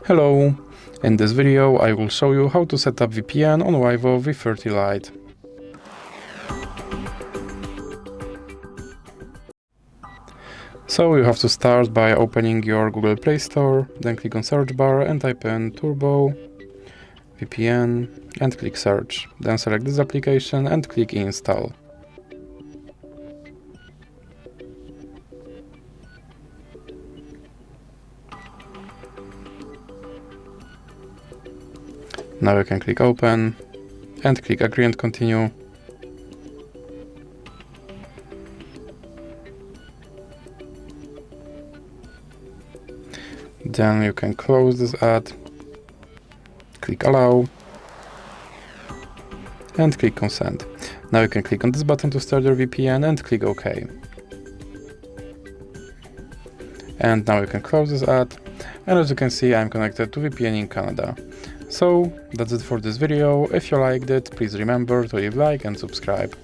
Hello! In this video I will show you how to set up VPN on VIVO V40 Lite. So you have to start by opening your Google Play Store, then click on search bar and type in Turbo VPN and click search. Then select this application and click install. Now you can click open and click agree and continue. Then you can close this ad, click allow and click consent. Now you can click on this button to start your VPN and click OK. And now you can close this ad, and as you can see I'm connected to VPN in Canada. So that's it for this video. If you liked it, please remember to leave a like and subscribe.